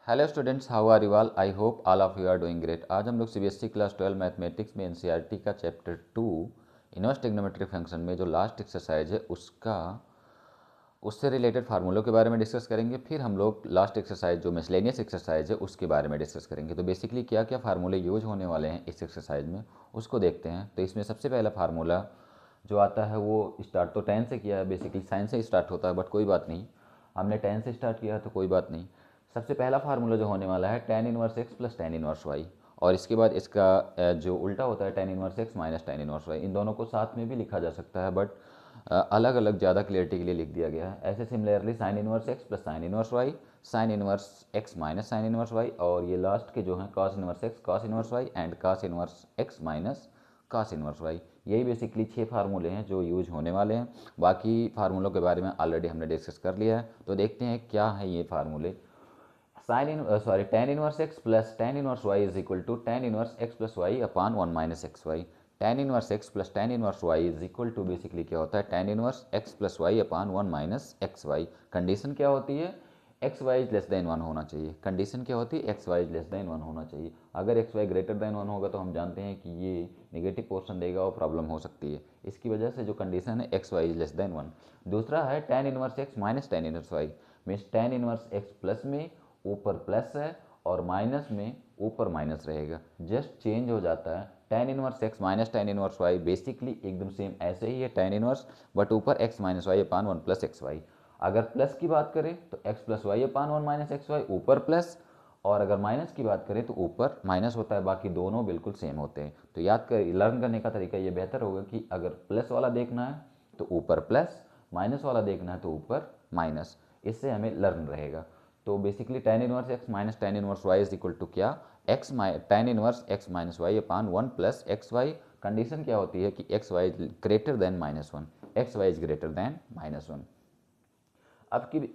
Hello students, how are you all of you are doing great. आज हम लोग CBSE class 12 mathematics में NCERT का चैप्टर 2 इनवर्स ट्रिग्नोमेट्री फंक्शन में जो लास्ट एक्सरसाइज है उससे रिलेटेड फार्मूलों के बारे में डिस्कस करेंगे। फिर हम लोग लास्ट एक्सरसाइज जो मिसलेनियस एक्सरसाइज है उसके बारे में डिस्कस करेंगे। तो बेसिकली क्या क्या फार्मूले यूज होने वाले हैं इस एक्सरसाइज में उसको देखते हैं। तो इसमें सबसे पहला फार्मूला जो आता है वो स्टार्ट तो 10 से किया है, बेसिकली साइन से स्टार्ट होता है, बट कोई बात नहीं, हमने 10 से स्टार्ट किया है तो कोई बात नहीं। सबसे पहला फार्मूला जो होने वाला है tan inverse x plus tan inverse y, और इसके बाद इसका जो उल्टा होता है tan inverse x minus tan inverse y. इन दोनों को साथ में भी लिखा जा सकता है, बट अलग अलग ज़्यादा क्लियरिटी के लिए लिख दिया गया है। ऐसे similarly sine inverse x plus sine inverse y, sine inverse x minus sine inverse y, और ये लास्ट के जो हैं cos inverse x cos inverse y and cos inverse x minus cos inverse y. यही बेसिकली 6 फार्मूले हैं जो use होने वाले हैं। बाकी फार्मूलों के बारे में ऑलरेडी हमने डिस्कस कर लिया है, तो देखते हैं क्या है ये फार्मूले। tan inverse x plus tan inverse y is equal to tan inverse x plus y upon 1 minus x y. tan inverse x plus tan inverse y is equal to basically क्या होता है tan inverse x plus y upon 1 minus x y. Condition क्या होती है, x y is less than 1 होना चाहिए। Condition क्या होती है, x y is less than 1 होना चाहिए। अगर एक्स वाई ग्रेटर देन 1 होगा तो हम जानते हैं कि ये नेगेटिव पोर्शन देगा और प्रॉब्लम हो सकती है। इसकी वजह से जो कंडीशन है x y is less than 1। दूसरा है tan inverse x minus tan inverse y, means tan inverse x plus में ऊपर प्लस है और माइनस में ऊपर माइनस रहेगा, जस्ट चेंज हो जाता है। tan inverse x minus tan inverse y basically एकदम सेम ऐसे ही है tan इनवर्स, बट ऊपर x minus y upon 1 plus x y. अगर प्लस की बात करें तो x plus y upon 1 minus x y ऊपर प्लस, और अगर माइनस की बात करें तो ऊपर माइनस होता है। बाकी दोनों बिल्कुल सेम होते हैं। तो याद कर, लर्न करने का तरीका ये बेहतर होगा कि अगर प्लस वाला देखना है तो ऊपर प्लस, माइनस वाला देखना है तो ऊपर माइनस। इससे हमें लर्न रहेगा। तो basically tan inverse x minus tan inverse y is equal to क्या, tan inverse x minus y upon 1 plus x y. Condition क्या होती है कि x y is greater than minus 1, x y is greater than minus 1।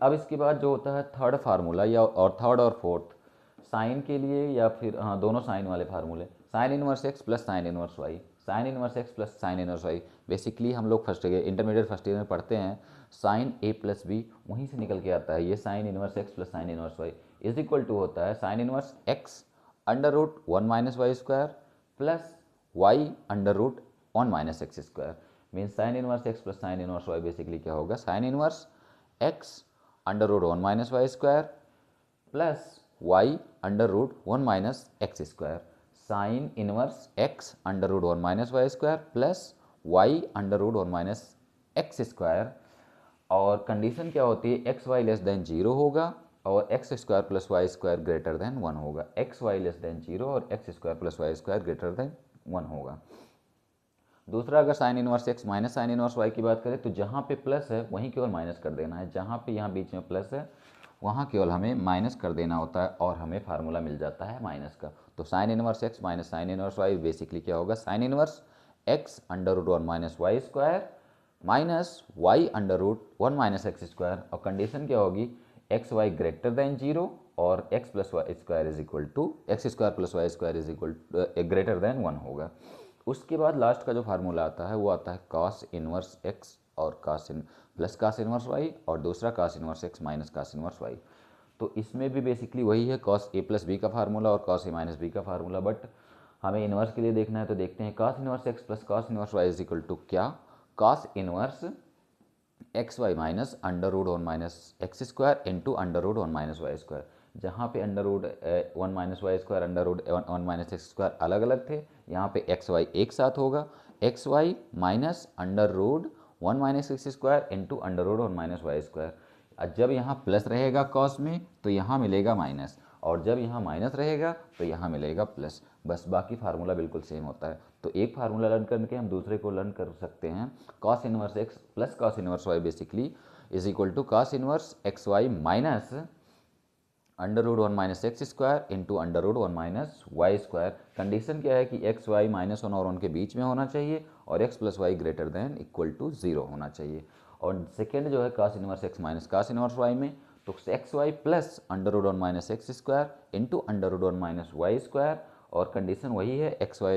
अब इसके बाद जो होता है थर्ड फार्मूला या और थर्ड और फोर्थ साइन के लिए, या फिर हाँ दोनों साइन वाले फार्मूले, sine inverse x plus sine inverse y, sine inverse x plus sine inverse y. Basically हम लोग इंटरमीडिएट फर्स्ट ईयर में पढ़ते हैं साइन ए प्लस बी, वहीं से निकल के आता है ये sine inverse x plus sine inverse y is equal to होता है sine inverse x under root 1 minus y square plus y under root 1 minus x square. Means sine inverse x plus sine inverse y basically क्या होगा, sine inverse x under root 1 minus y square plus y under root 1 minus x square. Sine inverse x under root 1 minus y square plus y under root 1 minus x square. और condition क्या होती है, x y less than zero होगा और x square plus y square greater than 1 होगा। X y less than zero और x square plus y square greater than 1 होगा। दूसरा, अगर sine inverse x minus sine inverse y की बात करें तो जहाँ पे प्लस है वहीं केवल माइनस कर देना है। जहाँ पे यहाँ बीच में प्लस है वहाँ केवल हमें माइनस कर देना होता है और हमें फार्मूला मिल जाता है माइनस का। तो sine inverse x minus sine inverse y basically क्या होगा, sine inverse x under root 1 minus y square minus y under root 1 minus x square. और कंडीशन क्या होगी, x y greater than zero और x plus y square is equal to x square plus y square is equal greater than 1 होगा। उसके बाद last का जो formula आता है वो आता है कॉस इनवर्स एक्स और प्लस कॉस इनवर्स वाई, और दूसरा cos inverse x minus cos inverse y. तो इसमें भी बेसिकली वही है, कॉस ए प्लस बी का फार्मूला और कॉस ए माइनस बी का फार्मूला, बट हमें इनवर्स के लिए देखना है। तो देखते हैं cos inverse x plus cos inverse y is equal to क्या, cos inverse x y minus under root 1 minus x square into under root 1 minus y square. जहाँ पे under root 1 minus y square under root 1 minus x square अलग अलग थे, यहाँ पे x Y एक साथ होगा। X y minus under root 1 minus x square into under root 1 minus y square. जब यहाँ प्लस रहेगा कॉस में तो यहाँ मिलेगा माइनस, और जब यहाँ माइनस रहेगा तो यहाँ मिलेगा प्लस। बस बाकी फार्मूला बिल्कुल सेम होता है। तो एक फार्मूला लर्न करके हम दूसरे को लर्न कर सकते हैं। Cos inverse x plus cos inverse y basically is equal to cos inverse x y minus under root 1 minus x square into under root 1 minus y square. Condition क्या है कि एक्स वाई माइनस 1 और 1 के बीच में होना चाहिए और x plus y greater than equal to 0 होना चाहिए। और सेकेंड जो है cos inverse x minus cos inverse y में, तो x y plus under root 1 minus x square into under root 1 minus y square. और कंडीशन वही है, x y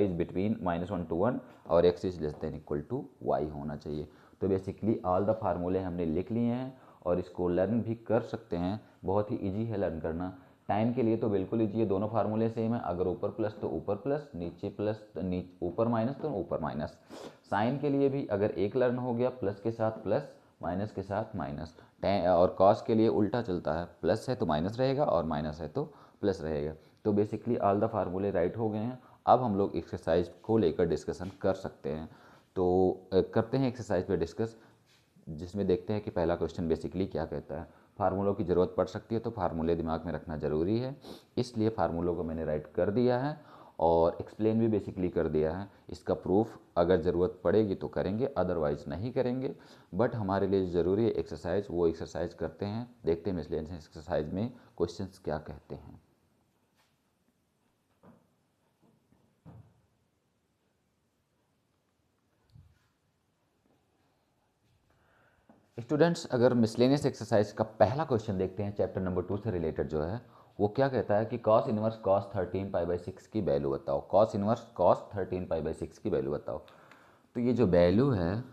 is between -1 to 1 और x is less than equal to y होना चाहिए। तो basically all the फार्मूले हमने लिख लिए हैं और इसको लर्न भी कर सकते हैं, बहुत ही ईजी है लर्न करना। टाइम के लिए तो बिल्कुल ईजी है, दोनों फार्मूले सेम है, अगर ऊपर प्लस तो ऊपर प्लस, नीचे प्लस तो ऊपर माइनस तो ऊपर माइनस। साइन के लिए भी अगर एक लर्न हो गया, प्लस के साथ प्लस, माइनस के साथ माइनस। और कॉस के लिए उल्टा चलता है, प्लस है तो माइनस रहेगा और माइनस है तो प्लस रहेगा। तो बेसिकली ऑल द फार्मूले राइट हो गए हैं। अब हम लोग एक्सरसाइज को लेकर डिस्कशन कर सकते हैं। तो करते हैं एक्सरसाइज पे डिस्कस, जिसमें देखते हैं कि पहला क्वेश्चन बेसिकली क्या कहता है। फार्मूलों की ज़रूरत पड़ सकती है तो फार्मूले दिमाग में रखना ज़रूरी है, इसलिए फार्मूलों को मैंने राइट कर दिया है और एक्सप्लेन भी बेसिकली कर दिया है। इसका प्रूफ अगर ज़रूरत पड़ेगी तो करेंगे, अदरवाइज़ नहीं करेंगे। बट हमारे लिए ज़रूरी है एक्सरसाइज, वो एक्सरसाइज करते हैं, देखते हैं मिसलेनियस एक्सरसाइज में क्वेश्चंस क्या कहते हैं। स्टूडेंट्स, अगर मिसलेनियस एक्सरसाइज का पहला क्वेश्चन देखते हैं चैप्टर नंबर 2 से रिलेटेड जो है, वो क्या कहता है कि कॉस इनवर्स कॉस 13π/6 की वैल्यू बताओ। कॉस इनवर्स कॉस 13π/6 की वैल्यू बताओ। तो ये जो वैल्यू है,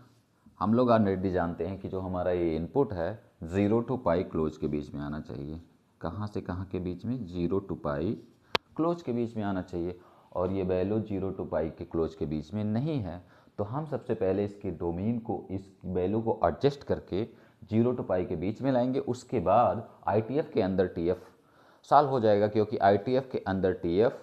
हम लोग ऑलरेडी जानते हैं कि जो हमारा ये इनपुट है 0 to π क्लोज के बीच में आना चाहिए। कहाँ से कहाँ के बीच में? 0 to π क्लोज के बीच में आना चाहिए। और ये वैल्यू 0 to π के क्लोज के बीच में नहीं है, तो हम सबसे पहले इसके डोमेन को, इस वैल्यू को एडजस्ट करके 0 to π के बीच में लाएंगे। उसके बाद ITF के अंदर TF सॉल्व हो जाएगा, क्योंकि ITF के अंदर TF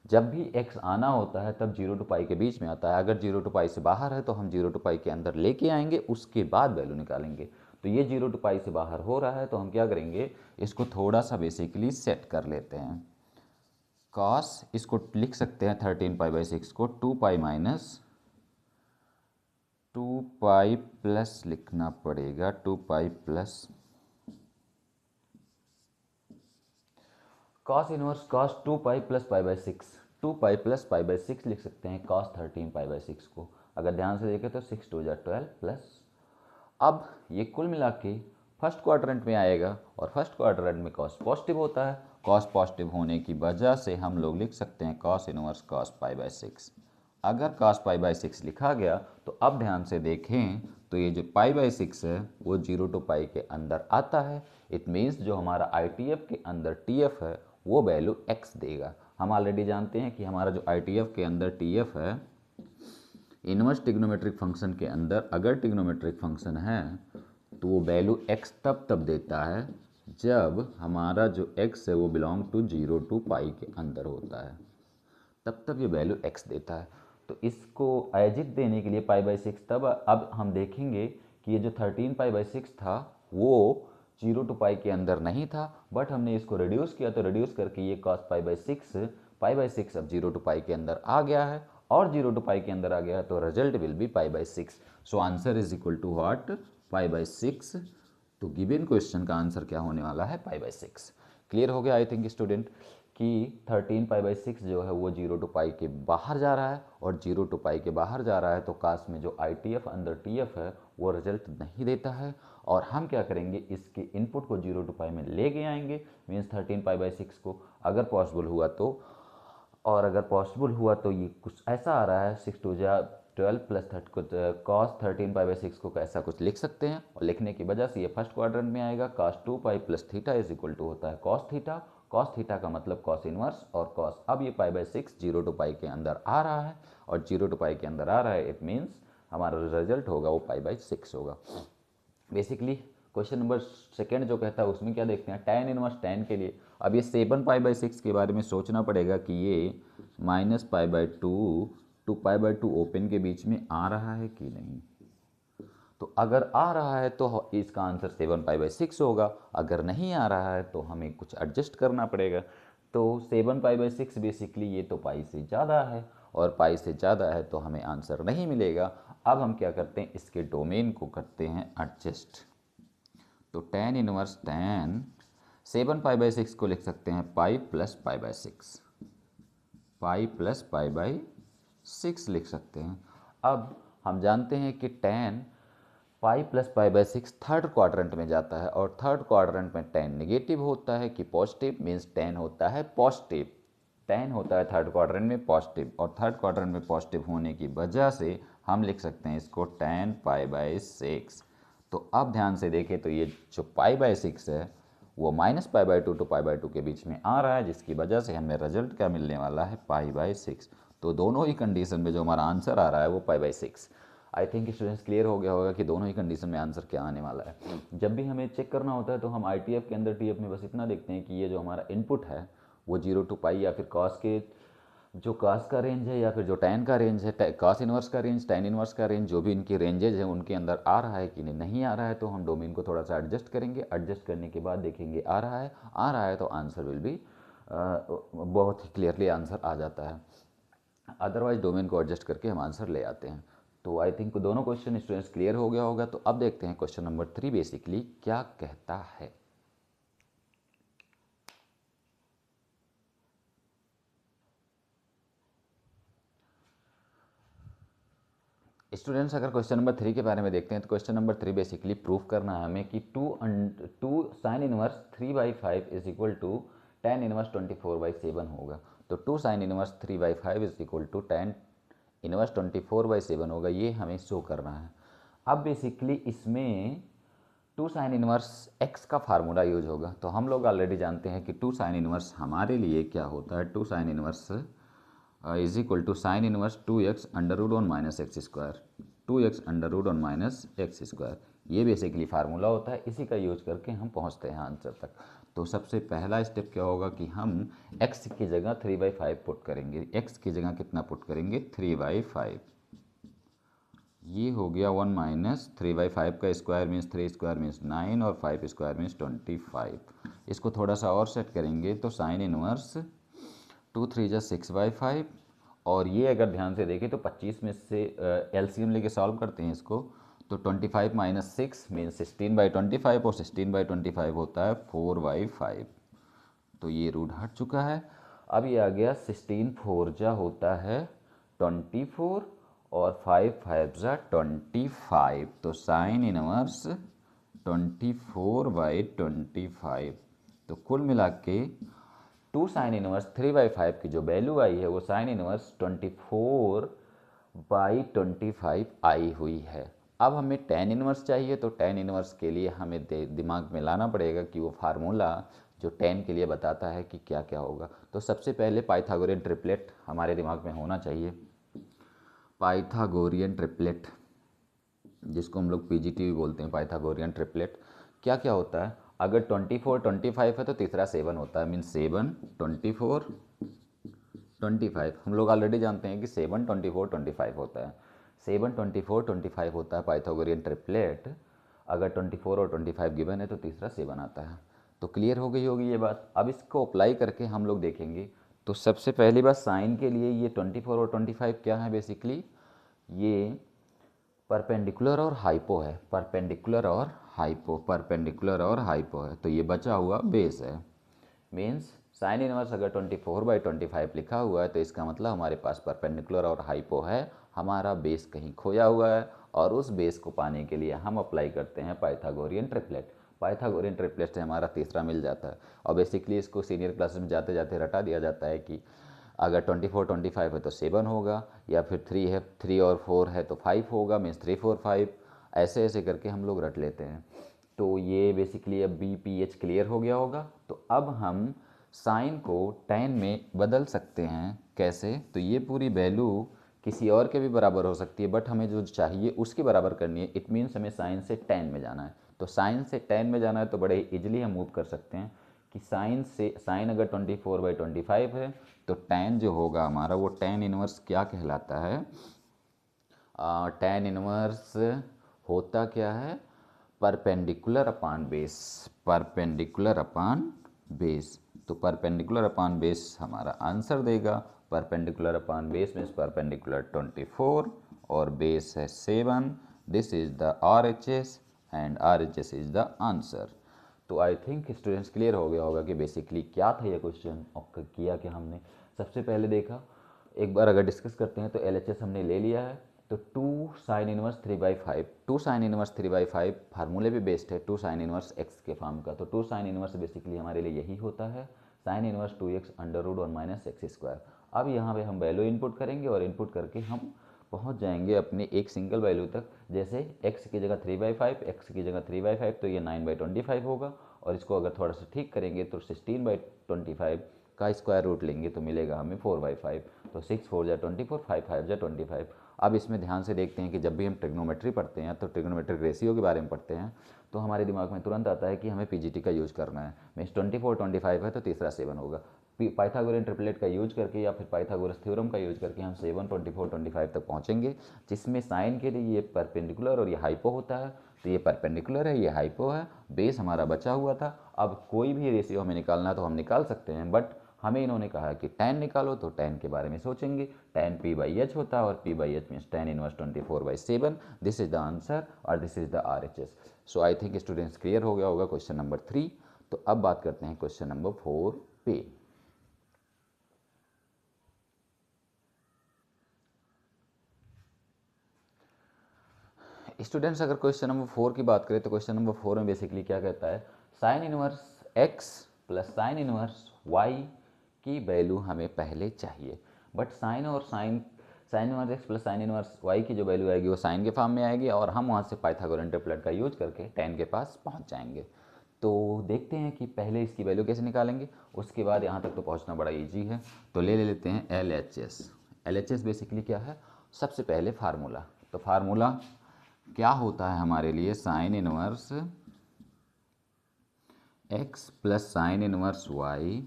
जब भी x आना होता है तब 0 to π के बीच में आता है। अगर 0 to π से बाहर है तो हम 0 to π के अंदर लेके आएंगे, उसके बाद वैल्यू निकालेंगे। तो ये 0 to π से बाहर हो रहा है, तो हम क्या करेंगे, इसको थोड़ा सा बेसिकली सेट कर लेते हैं। कॉस इसको लिख सकते हैं 13π/6 को 2π माइनस 2π प्लस लिखना पड़ेगा, 2π plus cos inverse cos 2π plus π/6, 2π plus π/6 लिख सकते हैं कॉस 13π/6 को। अगर ध्यान से देखें तो 6 2 जा 12 प्लस, अब ये कुल मिला के फर्स्ट क्वाड्रेंट में आएगा और फर्स्ट क्वाड्रेंट में कॉस पॉजिटिव होता है। कॉस पॉजिटिव होने की वजह से हम लोग लिख सकते हैं कॉस इनवर्स कॉस π/6। अगर cos π/6 लिखा गया तो अब ध्यान से देखें तो ये जो π/6 है वो 0 to π के अंदर आता है। इट मीन्स जो हमारा ITF के अंदर TF है वो वैल्यू x देगा। हम ऑलरेडी जानते हैं कि हमारा जो ITF के अंदर TF है, इनवर्स ट्रिग्नोमेट्रिक फंक्शन के अंदर अगर ट्रिग्नोमेट्रिक फंक्शन है तो वो वैल्यू x तब देता है जब हमारा जो x है वो बिलोंग टू 0 to π के अंदर होता है, तब ये वैल्यू x देता है। तो इसको एजिट देने के लिए π/6, तब अब हम देखेंगे कि ये जो 13π/6 था वो 0 to π के अंदर नहीं था, बट हमने इसको रिड्यूस किया, तो रिड्यूस करके ये cos π/6 अब 0 to π के अंदर आ गया है, और 0 to π के अंदर आ गया है, तो result will be π/6। So answer is equal to what? π/6। तो गिवन क्वेश्चन का आंसर क्या होने वाला है? π/6। क्लियर हो गया आई थिंक स्टूडेंट कि 13π/6 जो है वो 0 to π के बाहर जा रहा है, और 0 to π के बाहर जा रहा है तो काश में जो ITF अंदर TF है वो रिजल्ट नहीं देता है। और हम क्या करेंगे, इसके इनपुट को 0 to π में लेके आएंगे, मीन्स 13π/6 को, अगर पॉसिबल हुआ तो। और अगर पॉसिबल हुआ तो ये कुछ ऐसा आ रहा है 6 2 जा 12 प्लस कॉस 13π/6 को ऐसा कुछ लिख सकते हैं, और लिखने की वजह से ये फर्स्ट क्वाड्रेंट में आएगा। cos 2π plus theta is equal to होता है cos थीटा। cos थीटा का मतलब cos इनवर्स और cos। अब ये π/6 0 to π के अंदर आ रहा है, और 0 to π के अंदर आ रहा है, इट मीन्स हमारा रिजल्ट होगा वो π/6 होगा। बेसिकली क्वेश्चन नंबर सेकेंड जो कहता है उसमें क्या देखते हैं, tan इनवर्स tan के लिए। अब ये 7π/6 के बारे में सोचना पड़ेगा कि ये -π/2 to π/2 ओपन के बीच में आ रहा है कि नहीं। तो अगर आ रहा है तो इसका आंसर 7π/6 होगा, अगर नहीं आ रहा है तो हमें कुछ एडजस्ट करना पड़ेगा। तो 7π/6 बेसिकली ये तो पाई से ज़्यादा है, और पाई से ज़्यादा है तो हमें आंसर नहीं मिलेगा। अब हम क्या करते हैं, इसके डोमेन को करते हैं एडजस्ट। तो tan इनवर्स tan 7π/6 को लिख सकते हैं पाई प्लस π/6, पाई प्लस π/6 लिख सकते हैं। अब हम जानते हैं कि tan pi plus π/6 third quadrant में जाता है, और थर्ड क्वाड्रेंट में tan नेगेटिव होता है कि पॉजिटिव, मीन्स tan होता है पॉजिटिव। tan होता है थर्ड क्वाड्रेंट में पॉजिटिव, और थर्ड क्वाड्रेंट में पॉजिटिव होने की वजह से हम लिख सकते हैं इसको tan π/6। तो अब ध्यान से देखें तो ये जो π/6 है वो -π/2 to π/2 के बीच में आ रहा है, जिसकी वजह से हमें रिजल्ट क्या मिलने वाला है, π/6। तो दोनों ही कंडीशन में जो हमारा आंसर आ रहा है वो π/6। आई थिंक स्टूडेंट्स क्लियर हो गया होगा कि दोनों ही कंडीशन में आंसर क्या आने वाला है। जब भी हमें चेक करना होता है तो हम ITF के अंदर TF में बस इतना देखते हैं कि ये जो हमारा इनपुट है वो 0 to π या फिर कॉस के जो कॉस का रेंज है या फिर जो टैन का रेंज है, कॉस इनवर्स का रेंज, टैन इनवर्स का रेंज, जो भी इनकी रेंजेज हैं उनके अंदर आ रहा है कि नहीं आ रहा है, तो हम डोमेन को थोड़ा सा एडजस्ट करेंगे। एडजस्ट करने के बाद देखेंगे आ रहा है तो आंसर विल बी बहुत ही क्लियरली आंसर आ जाता है। अदरवाइज डोमेन को एडजस्ट करके हम आंसर ले आते हैं। तो आई थिंक दोनों क्वेश्चन स्टूडेंट्स क्लियर हो गया होगा। तो अब देखते हैं क्वेश्चन नंबर 3 बेसिकली क्या कहता है। स्टूडेंट्स अगर क्वेश्चन नंबर 3 के बारे में देखते हैं तो क्वेश्चन नंबर 3 बेसिकली प्रूफ करना है हमें कि 2 sine inverse 3/5 is equal to tan inverse 24/7 होगा। तो 2 sine inverse 3/5 is equal to tan inverse 24/7 होगा, ये हमें शो करना है। अब बेसिकली इसमें 2 साइन इनवर्स x का फार्मूला यूज होगा। तो हम लोग ऑलरेडी जानते हैं कि 2 साइन इनवर्स हमारे लिए क्या होता है, 2 sine inverse is equal to sine inverse 2x under root one minus x square, 2x under root one minus x square, ये बेसिकली फार्मूला होता है। इसी का यूज करके हम पहुंचते हैं आंसर तक। तो सबसे पहला स्टेप क्या होगा कि हम x की जगह 3/5 पुट करेंगे। x की जगह कितना पुट करेंगे, 3/5। ये हो गया 1 माइनस 3/5 का स्क्वायर मीन्स 3 स्क्वायर मीन्स 9 और 5 स्क्वायर मीन्स 25। इसको थोड़ा सा और सेट करेंगे तो साइन इनवर्स 2 3 जा 6/5, और ये अगर ध्यान से देखें तो 25 में से LCM लेके सॉल्व करते हैं इसको, तो 25 माइनस 6 मीन्स 16/25 और 16/25 होता है 4/5। तो ये रूट हट चुका है। अब ये आ गया 16 4 जा होता है 24 और 5 5 जा 25। तो साइन इनवर्स 24/25। तो कुल मिला के 2 साइन इनवर्स 3/5 की जो वैल्यू आई है वो साइन इनवर्स 24/25 आई हुई है। अब हमें tan इनवर्स चाहिए, तो tan इनवर्स के लिए हमें दिमाग में लाना पड़ेगा कि वो फार्मूला जो tan के लिए बताता है कि क्या क्या होगा। तो सबसे पहले पाइथागोरियन ट्रिपलेट हमारे दिमाग में होना चाहिए। पाइथागोरियन ट्रिपलेट, जिसको हम लोग PGT भी बोलते हैं, पाइथागोरियन ट्रिपलेट क्या क्या होता है। अगर 24 25 है तो तीसरा 7 होता है, मीन्स 7 24 25। हम लोग ऑलरेडी जानते हैं कि 7 24 25 होता है। 7 24 25 होता है पाइथागोरियन ट्रिपलेट। अगर 24 और 25 गिवन है तो तीसरा 7 आता है। तो क्लियर हो गई होगी ये बात। अब इसको अप्लाई करके हम लोग देखेंगे। तो सबसे पहली बात साइन के लिए ये 24 और 25 क्या है, बेसिकली ये परपेंडिकुलर और हाइपो है, परपेंडिकुलर और हाइपो, परपेंडिकुलर और हाइपो है। तो ये बचा हुआ बेस है। मीन्स साइन इनवर्स अगर 24/25 लिखा हुआ है तो इसका मतलब हमारे पास परपेंडिकुलर और हाइपो है, हमारा बेस कहीं खोया हुआ है, और उस बेस को पाने के लिए हम अप्लाई करते हैं पाइथागोरियन ट्रिपलेट। पाइथागोरियन ट्रिपलेट से हमारा तीसरा मिल जाता है। और बेसिकली इसको सीनियर क्लासेस में जाते जाते रटा दिया जाता है कि अगर 24 25 है तो 7 होगा, या फिर 3 है, 3 और 4 है तो 5 होगा, मीन्स 3 4 5, ऐसे ऐसे करके हम लोग रट लेते हैं। तो ये बेसिकली अब BPH क्लियर हो गया होगा। तो अब हम साइन को tan में बदल सकते हैं। कैसे, तो ये पूरी वैल्यू किसी और के भी बराबर हो सकती है, बट हमें जो चाहिए उसके बराबर करनी है। इट मीन्स हमें साइन से tan में जाना है। तो साइन से tan में जाना है तो बड़े इजीली हम मूव कर सकते हैं कि साइन अगर 24/25 है तो tan जो होगा हमारा वो tan इनवर्स क्या कहलाता है, tan इनवर्स होता क्या है, perpendicular upon base, perpendicular upon base. तो परपेंडिकुलर अपॉन बेस हमारा आंसर देगा। Perpendicular upon base means perpendicular 24 और बेस है 7। This is the RHS and RHS is the answer. तो आई थिंक स्टूडेंट्स क्लियर हो गया होगा कि बेसिकली क्या था ये क्वेश्चन और किया क्या हमने। सबसे पहले देखा, एक बार अगर डिस्कस करते हैं तो LHS हमने ले लिया है। तो 2 साइन इनवर्स 3/5, 2 साइन इनवर्स 3/5 फार्मूले भी बेस्ड है 2 साइन इनवर्स x के फॉर्म का। तो 2 साइन इनवर्स बेसिकली हमारे लिए यही होता है, sine inverse 2x under root one minus x square. अब यहाँ पे हम वैल्यू इनपुट करेंगे और इनपुट करके हम पहुंच जाएंगे अपने एक सिंगल वैल्यू तक। जैसे x की जगह 3/5, x की जगह 3/5 तो ये 9/25 होगा, और इसको अगर थोड़ा सा ठीक करेंगे तो 16/25 का स्क्वायर रूट लेंगे तो मिलेगा हमें 4/5। तो 6 4 जा 24, 5 5 जा 25। अब इसमें ध्यान से देखते हैं कि जब भी हम ट्रिग्नोमेट्री पढ़ते हैं तो ट्रिग्नोमेट्रिक रेशियो के बारे में पढ़ते हैं तो हमारे दिमाग में तुरंत आता है कि हमें पीजीटी का यूज़ करना है। मीन्स 24 25 है तो तीसरा 7 होगा। पाइथागोरियन ट्रिपलेट का यूज करके या फिर पाइथागोरस थ्योरम का यूज करके हम 7 24 25 तक पहुंचेंगे, जिसमें साइन के लिए ये परपेंडिकुलर और ये हाइपो होता है। तो ये परपेंडिकुलर है, ये हाइपो है, बेस हमारा बचा हुआ था। अब कोई भी रेशियो हमें निकालना है तो हम निकाल सकते हैं, बट हमें इन्होंने कहा कि tan निकालो तो tan के बारे में सोचेंगे। tan p/h होता है और p/h means tan inverse 24/7। This is the answer और this is the RHS। So I think students clear हो गया होगा क्वेश्चन नंबर 3। तो अब बात करते हैं क्वेश्चन नंबर 4 पे। स्टूडेंट्स अगर क्वेश्चन नंबर 4 की बात करें तो क्वेश्चन नंबर 4 में बेसिकली क्या कहता है, sine inverse x plus sine inverse y की वैल्यू हमें पहले चाहिए। But sign inverse x plus sine inverse y की जो वैल्यू आएगी वो साइन के फॉर्म में आएगी, और हम वहाँ से पाइथागोरन ट्रिपलेट का यूज करके tan के पास पहुँच जाएंगे। तो देखते हैं कि पहले इसकी वैल्यू कैसे निकालेंगे, उसके बाद यहाँ तक तो पहुँचना बड़ा ईजी है। तो ले लेते हैं LHS। LHS बेसिकली क्या है, सबसे पहले फार्मूला। तो फार्मूला क्या होता है हमारे लिए, sine inverse x plus sine inverse y।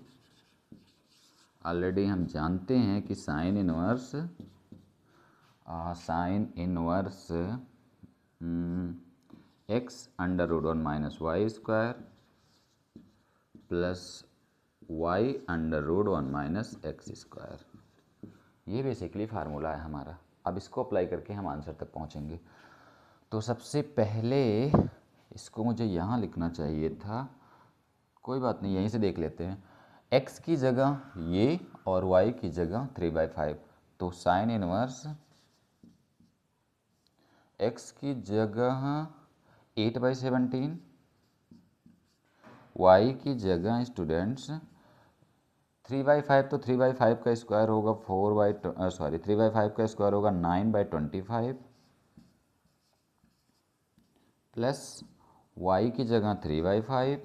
Already हम जानते हैं कि sine inverse x under root 1 minus y square plus y under root 1 minus x square. ये बेसिकली फार्मूला है हमारा। अब इसको अप्लाई करके हम आंसर तक पहुंचेंगे। तो सबसे पहले इसको मुझे यहाँ लिखना चाहिए था, कोई बात नहीं, यहीं से देख लेते हैं। x की जगह ये और y की जगह 3/5, तो साइन इनवर्स x की जगह 8/17, y की जगह स्टूडेंट्स 3/5, तो 3/5 का स्क्वायर होगा 3/5 का स्क्वायर होगा 9/25 प्लस y की जगह 3/5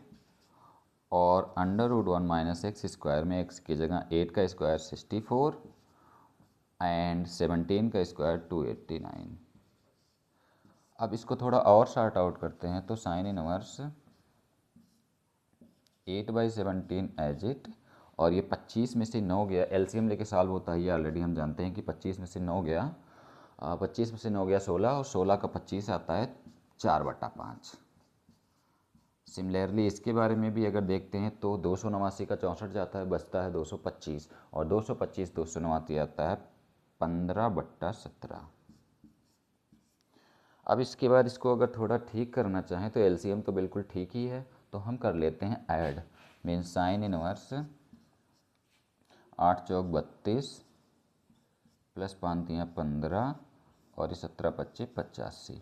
और under root 1 minus x square में x की जगह 8 का स्क्वायर 64 एंड 17 का स्क्वायर 289। अब इसको थोड़ा और शार्ट आउट करते हैं तो साइन इनवर्स 8/17 एज इट, और ये 25 में से 9 गया, एलसीएम लेके सॉल्व होता है ये ऑलरेडी हम जानते हैं कि 25 में से 9 गया, 25 में से 9 गया 16, और 16 का 25 आता है 4/5। सिमिलरली इसके बारे में भी अगर देखते हैं तो 289 का 64 जाता है, बचता है 225, और 225 289 आता है 15/17। अब इसके बाद इसको अगर थोड़ा ठीक करना चाहें तो एलसीएम तो बिल्कुल ठीक ही है, तो हम कर लेते हैं ऐड। मीन्स साइन इनवर्स 8 चौक 32 प्लस 5 तियाँ 15 और ये 17 25 85।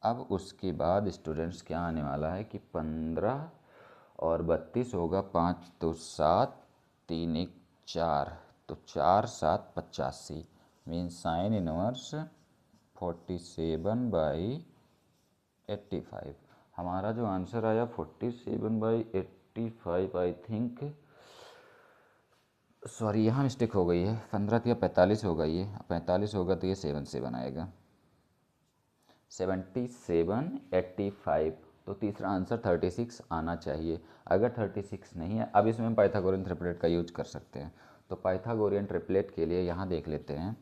अब उसके बाद स्टूडेंट्स क्या आने वाला है कि 15 और 32 होगा, 5 तो 7, 3 1 4, तो 4 7 85। Means sine inverse 47/85। हमारा जो आंसर आया 47/85, आई थिंक सॉरी यहाँ मिस्टेक हो गई है, 15 या 45 होगा, ये 45 होगा तो ये 77 आएगा, 77/85। तो तीसरा आंसर 36 आना चाहिए। अगर 36 नहीं है, अब इसमें हम पाइथागोरियन ट्रिपलेट का यूज कर सकते हैं। तो पाइथागोरियन ट्रिपलेट के लिए यहाँ देख लेते हैं,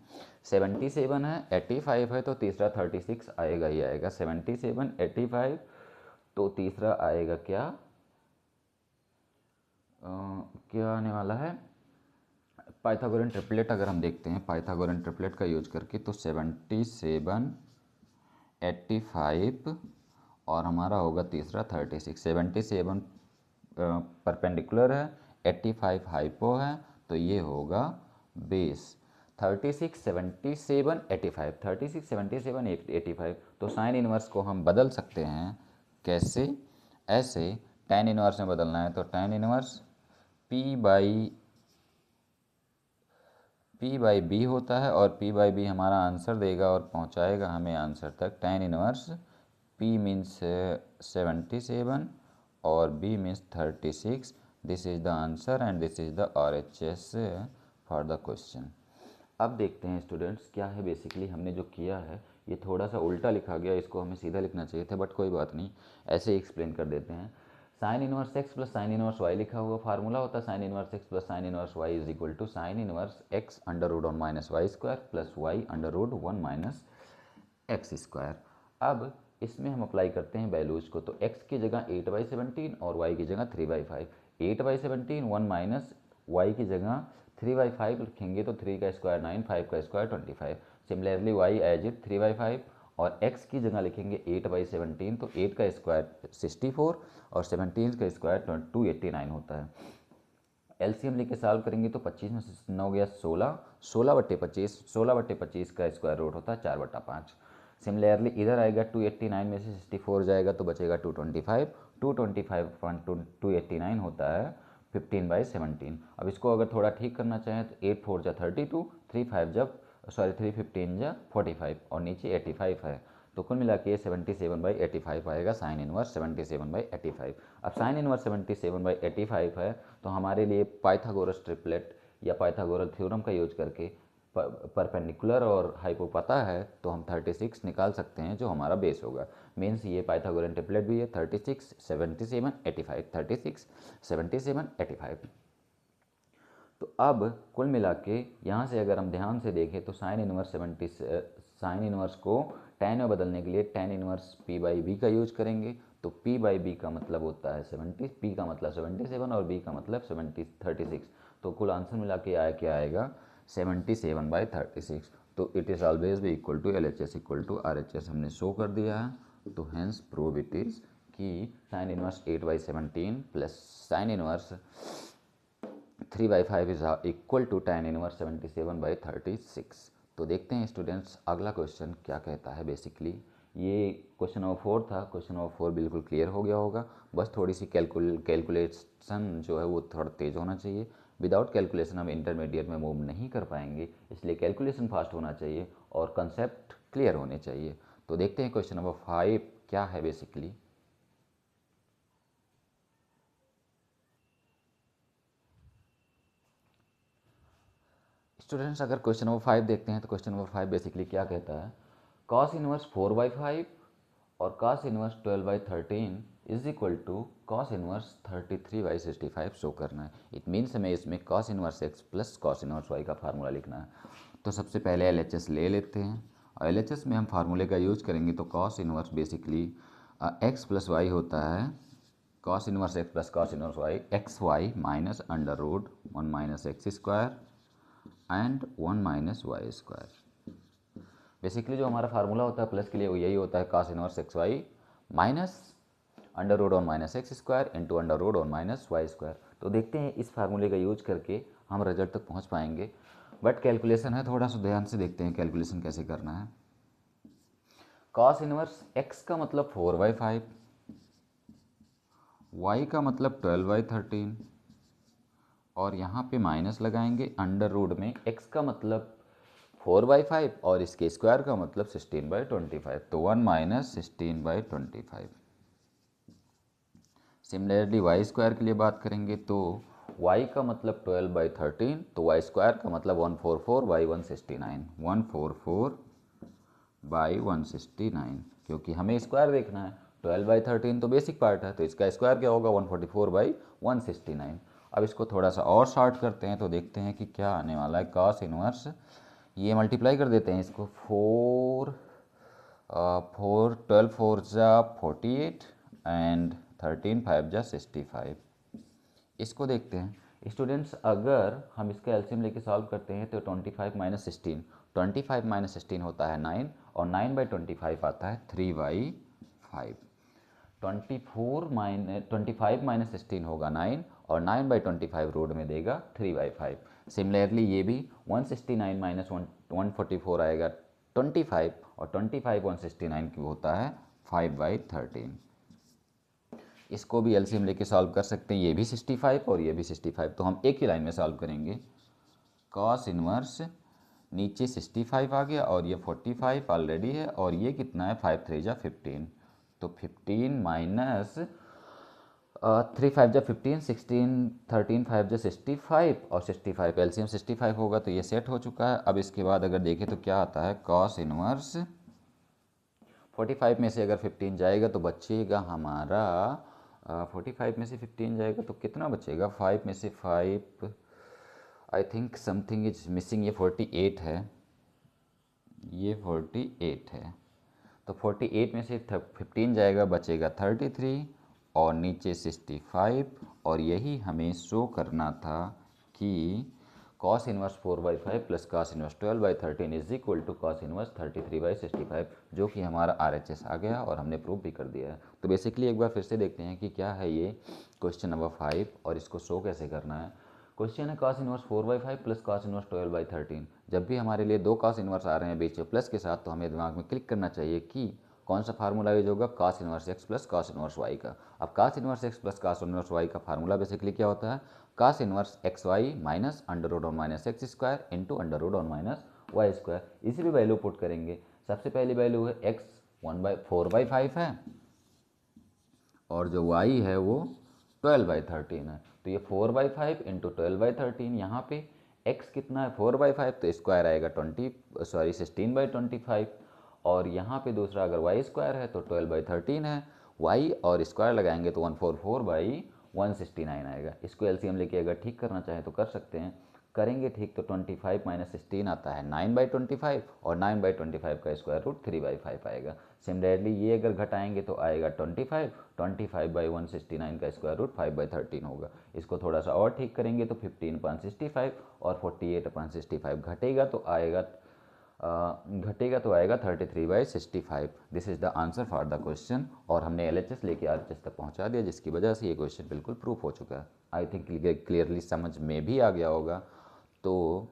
77 है, 85 है, तो तीसरा 36 आएगा ही आएगा। 77 85, तो तीसरा आएगा क्या, क्या आने वाला है, पाइथागोरियन ट्रिपलेट अगर हम देखते हैं पाइथागोरियन ट्रिपलेट का यूज करके तो 77 85 और हमारा होगा तीसरा 36। 77 परपेंडिकुलर है, 85 हाइपो है, तो ये होगा बेस। 36 77 85, 36 77 85। तो साइन इनवर्स को हम बदल सकते हैं, कैसे, ऐसे tan इनवर्स में बदलना है तो tan inverse p/, P by B होता है और P बाई बी हमारा आंसर देगा और पहुंचाएगा हमें आंसर तक। tan इनवर्स P मीन्स 77 और B means 36। This is the answer and this is the RHS for the question. अब देखते हैं स्टूडेंट्स क्या है। बेसिकली हमने जो किया है ये थोड़ा सा उल्टा लिखा गया, इसको हमें सीधा लिखना चाहिए था, बट कोई बात नहीं, ऐसे ही एक्सप्लेन कर देते हैं। Sine inverse x plus sine inverse y लिखा हुआ फार्मूला होता है sine inverse x plus sine inverse y is equal to sine inverse x under root 1 minus y square plus y under root 1 minus x square. अब इसमें हम apply करते हैं values को, तो x की जगह 8/17 और y की जगह 3/5। 8/17 1 माइनस y की जगह 3/5 लिखेंगे तो 3 का स्क्वायर 9, 5 का square 25। Similarly y as it 3/5 और x की जगह लिखेंगे 8/17, तो 8 का स्क्वायर 64 और 17 का स्क्वायर 289 होता है। एलसीएम लेके सॉल्व करेंगे तो 25 में से 9 गया 16, 16/25, 16/25 का स्क्वायर रूट होता है 4/5। सिमिलरली इधर आएगा 289 में से 64 जाएगा तो बचेगा 225, 225/289 होता है 15/17। अब इसको अगर थोड़ा ठीक करना चाहें तो 8 4 जा 32, 3 5 जब 3 15 जा 45 और नीचे 85 है, तो कुल मिला के 77/85 आएगा साइन इनवर्स 77/85। अब साइन इनवर्स 77/85 है तो हमारे लिए पाइथागोरस ट्रिपलेट या पाइथागोरस थ्योरम का यूज करके परपेंडिकुलर और हाइपो पता है तो हम 36 निकाल सकते हैं जो हमारा बेस होगा। मीन्स ये पाइथागोरन ट्रिपलेट भी है 36 77 85, 36 77 85। तो अब कुल मिला के यहाँ से अगर हम ध्यान से देखें तो साइन इनवर्स को tan में बदलने के लिए tan inverse P by B का यूज करेंगे, तो P बाई बी का मतलब होता है 70, P का मतलब 77 और B का मतलब 36, तो कुल आंसर मिला के क्या आएगा 77/36। तो इट इज़ ऑलवेज भी equal to LHS equal to RHS हमने शो कर दिया है। तो हैंस प्रूव इट इज़ कि sine inverse 8/17 plus sine inverse 3/5 is equal to tan inverse 77/36। तो देखते हैं स्टूडेंट्स अगला क्वेश्चन क्या कहता है। बेसिकली ये क्वेश्चन नंबर 4 था। क्वेश्चन नंबर 4 बिल्कुल क्लियर हो गया होगा, बस थोड़ी सी कैलकुलेशन जो है वो थोड़ा तेज़ होना चाहिए। विदाउट कैलकुलेशन हम इंटरमीडिएट में मूव नहीं कर पाएंगे, इसलिए कैलकुलेशन फास्ट होना चाहिए और कंसेप्ट क्लियर होने चाहिए। तो देखते हैं क्वेश्चन नंबर 5 क्या है। बेसिकली स्टूडेंट्स अगर क्वेश्चन नंबर 5 देखते हैं तो क्वेश्चन नंबर 5 बेसिकली क्या कहता है, cos इनवर्स 4/5 और cos inverse 12/13 is equal to cos inverse 33/65 show करना है। इट मीन्स हमें इसमें cos inverse x plus cos inverse y का फार्मूला लिखना है। तो सबसे पहले LHS ले लेते हैं और LHS में हम फार्मूले का यूज करेंगे तो cos inverse basically x plus y होता है, cos inverse x plus cos inverse y x y minus under root 1 minus x square and 1 minus y square. Basically जो हमारा फार्मूला होता है प्लस के लिए वो यही होता है cos inverse x y minus under root 1 minus x square into under root 1 minus y square. तो देखते हैं इस फार्मूले का यूज करके हम रिजल्ट तक पहुंच पाएंगे, बट कैलकुलेशन है, थोड़ा सा ध्यान से देखते हैं कैलकुलेशन कैसे करना है। cos इनवर्स x का मतलब 4/5, y का मतलब 12/13 और यहाँ पे माइनस लगाएंगे अंडर रूट में x का मतलब 4/5 और इसके स्क्वायर का मतलब 16/25, तो 1 माइनस 16/25। सिमिलरली वाई स्क्वायर के लिए बात करेंगे तो y का मतलब 12/13, तो y स्क्वायर का मतलब 144/169, 144/169, क्योंकि हमें स्क्वायर देखना है। 12/13 तो बेसिक पार्ट है तो इसका स्क्वायर क्या होगा 144/169। अब इसको थोड़ा सा और शॉर्ट करते हैं तो देखते हैं कि क्या आने वाला है। cos इनवर्स ये मल्टीप्लाई कर देते हैं इसको 12 4 जा 48 एंड 13 5 जा 65। इसको देखते हैं स्टूडेंट्स, अगर हम इसका एलसीएम लेके सॉल्व करते हैं तो 25 माइनस 16, 25 माइनस 16 होता है 9 और 9/25 आता है 3/5। 25 माइनस 16 होगा 9 और 9/25 रूट में देगा 3/5। सिमिलरली ये भी 169 माइनस 144 आएगा 25 और 25 169 की होता है 5/13। इसको भी एलसीएम लेके सॉल्व कर सकते हैं, ये भी 65 और ये भी 65, तो हम एक ही लाइन में सॉल्व करेंगे। कॉस इनवर्स नीचे 65 आ गया और ये 45 ऑलरेडी है और ये कितना है 5 3 जा 15, तो 15 माइनस 3 5 जा 15, 16 13 5 जा 65 और 65 एलसीएम 65 होगा तो ये सेट हो चुका है। अब इसके बाद अगर देखें तो क्या आता है कॉस इनवर्स 45 में से अगर 15 जाएगा तो बचेगा हमारा 45 में से 15 जाएगा तो कितना बचेगा 5 में से 5 I think something is missing, ये 48 है, ये 48 है, तो 48 में से 15 जाएगा बचेगा 33 और नीचे 65 और यही हमें शो करना था कि cos inverse 4/5 plus cos inverse 12/13 is equal to cos inverse 33/65, जो कि हमारा RHS आ गया और हमने प्रूव भी कर दिया है। तो बेसिकली एक बार फिर से देखते हैं कि क्या है ये क्वेश्चन नंबर 5 और इसको शो कैसे करना है। क्वेश्चन है cos inverse 4/5 plus cos inverse 12/13। जब भी हमारे लिए दो cos इनवर्स आ रहे हैं बीच में प्लस के साथ तो हमें दिमाग में क्लिक करना चाहिए कि कौन सा फार्मूला यूज होगा cos inverse x plus cos inverse y का। अब cos inverse x plus cos inverse y का फार्मूला बेसिकली क्या होता है cos inverse xy minus under root one minus x square into under root one minus y square. इसी भी value put करेंगे। सबसे पहली वैल्यू है x 4/5 है और जो y है वो 12/13 है, तो ये 4/5 इंटू 12/13, यहाँ पे x कितना है 4/5 तो स्क्वायर आएगा 16/25 और यहाँ पे दूसरा अगर y स्क्वायर है तो 12/13 है, y और स्क्वायर लगाएंगे तो 144/169 आएगा। इसको एलसीएम लेके अगर ठीक करना चाहें तो कर सकते हैं, करेंगे ठीक तो 25 माइनस 16 आता है 9/25 और 9/25 का स्क्वायर रूट 3/5 आएगा। सिमिलरली ये अगर घटाएंगे तो आएगा 25/169 का स्क्वायर रूट 5/13 होगा। इसको थोड़ा सा और ठीक करेंगे तो 15/65 और 48/65 घटेगा तो आएगा 33/65। This is the answer for the question और हमने LHS लेके RHS तक पहुंचा दिया, जिसकी वजह से ये क्वेश्चन बिल्कुल प्रूफ हो चुका है। आई थिंक क्लियरली समझ में भी आ गया होगा। तो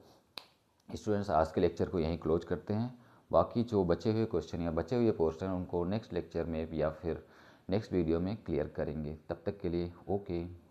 स्टूडेंट्स आज के लेक्चर को यहीं क्लोज करते हैं। बाकी जो बचे हुए क्वेश्चन या बचे हुए पोर्शन उनको नेक्स्ट लेक्चर में या फिर नेक्स्ट वीडियो में क्लियर करेंगे। तब तक के लिए ओके।